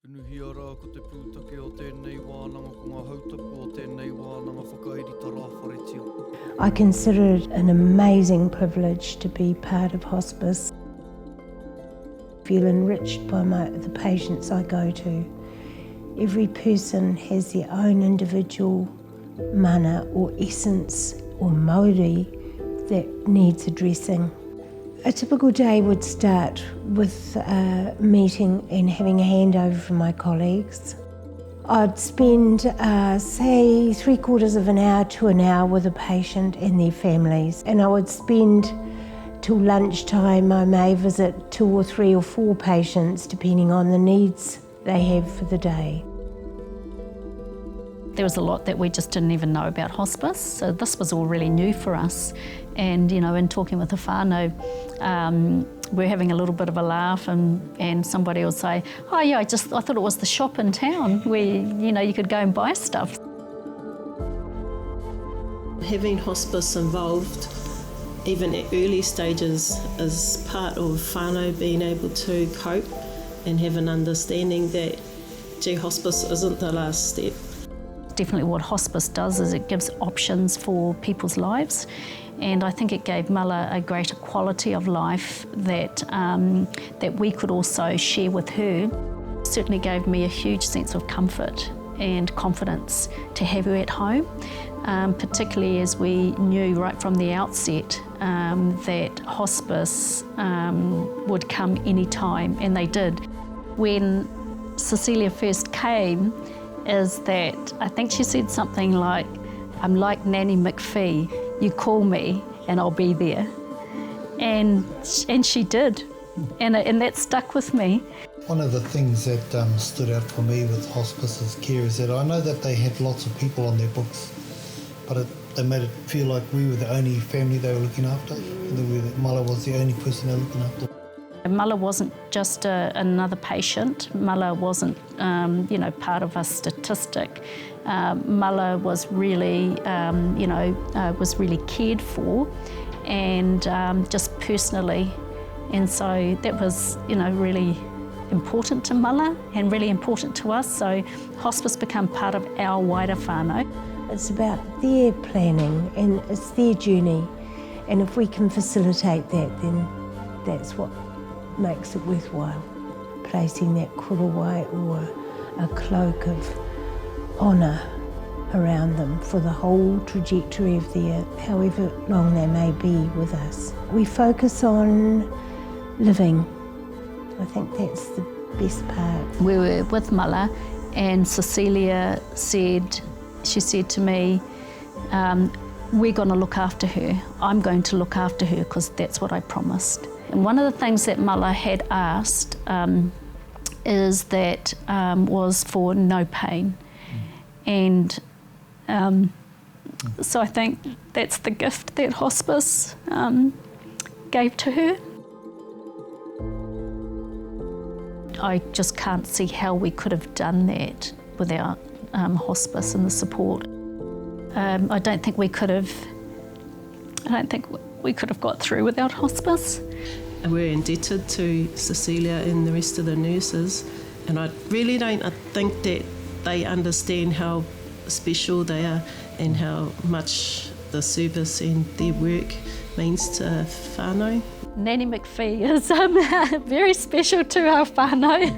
Inuhia rā ko te pūtake o tēnei wānanga, ko ngā hautapu o tēnei wānanga, whakairi tā rāwharetia. I consider it an amazing privilege to be part of hospice. I feel enriched by the patients I go to. Every person has their own individual mana or essence or mauri that needs addressing. A typical day would start with a meeting and having a handover from my colleagues. I'd spend, say, 3/4 of an hour to an hour with a patient and their families, and I would spend till lunchtime. I may visit 2 or 3 or 4 patients depending on the needs they have for the day. There was a lot that we just didn't even know about hospice, so this was all really new for us. And in talking with the whānau, we're having a little bit of a laugh, and somebody will say, "Oh yeah, I thought it was the shop in town where you could go and buy stuff." Having hospice involved, even at early stages, is part of whānau being able to cope and have an understanding that, hospice isn't the last step. Definitely what hospice does is it gives options for people's lives, and I think it gave Mala a greater quality of life that we could also share with her. It certainly gave me a huge sense of comfort and confidence to have her at home, particularly as we knew right from the outset that hospice would come any time, and they did. When Cecilia first came, is that I think she said something like, "I'm like Nanny McPhee, you call me and I'll be there." And she did, and that stuck with me. One of the things that stood out for me with hospice's care is that I know that they had lots of people on their books, but they made it feel like we were the only family they were looking after, that Mala was the only person they were looking after. Mala wasn't just another patient. Mala wasn't, part of a statistic. Mala was really, was really cared for, and just personally. And so that was, really important to Mala and really important to us. So hospice became part of our wider whānau. It's about their planning and it's their journey. And if we can facilitate that, then that's what makes it worthwhile. Placing that korowai or a cloak of honour around them for the whole trajectory of their, however long they may be with us. We focus on living. I think that's the best part. We were with Mala, and Cecilia said to me, "We're going to look after her. I'm going to look after her because that's what I promised." And one of the things that Mala had asked is that was for no pain. And so I think that's the gift that hospice gave to her. I just can't see how we could have done that without hospice and the support. I don't think we could have got through without hospice. We're indebted to Cecilia and the rest of the nurses, and I really don't think that they understand how special they are and how much the service and their work means to whānau. Nanny McPhee is very special to our whānau.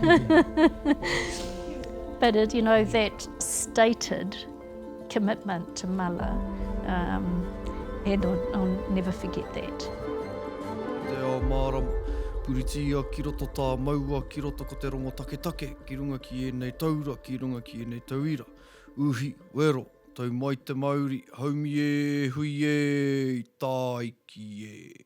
But that stated commitment to Mala, and I'll never forget that. Te ao mārama, puritia ki roto tā maua, ki roto ko te rongo take, ki runga ki ēnei taura, ki runga ki ēnei tauira. Uhi, wero, tau mai te Māori, haumi e, hui e, tā iki e.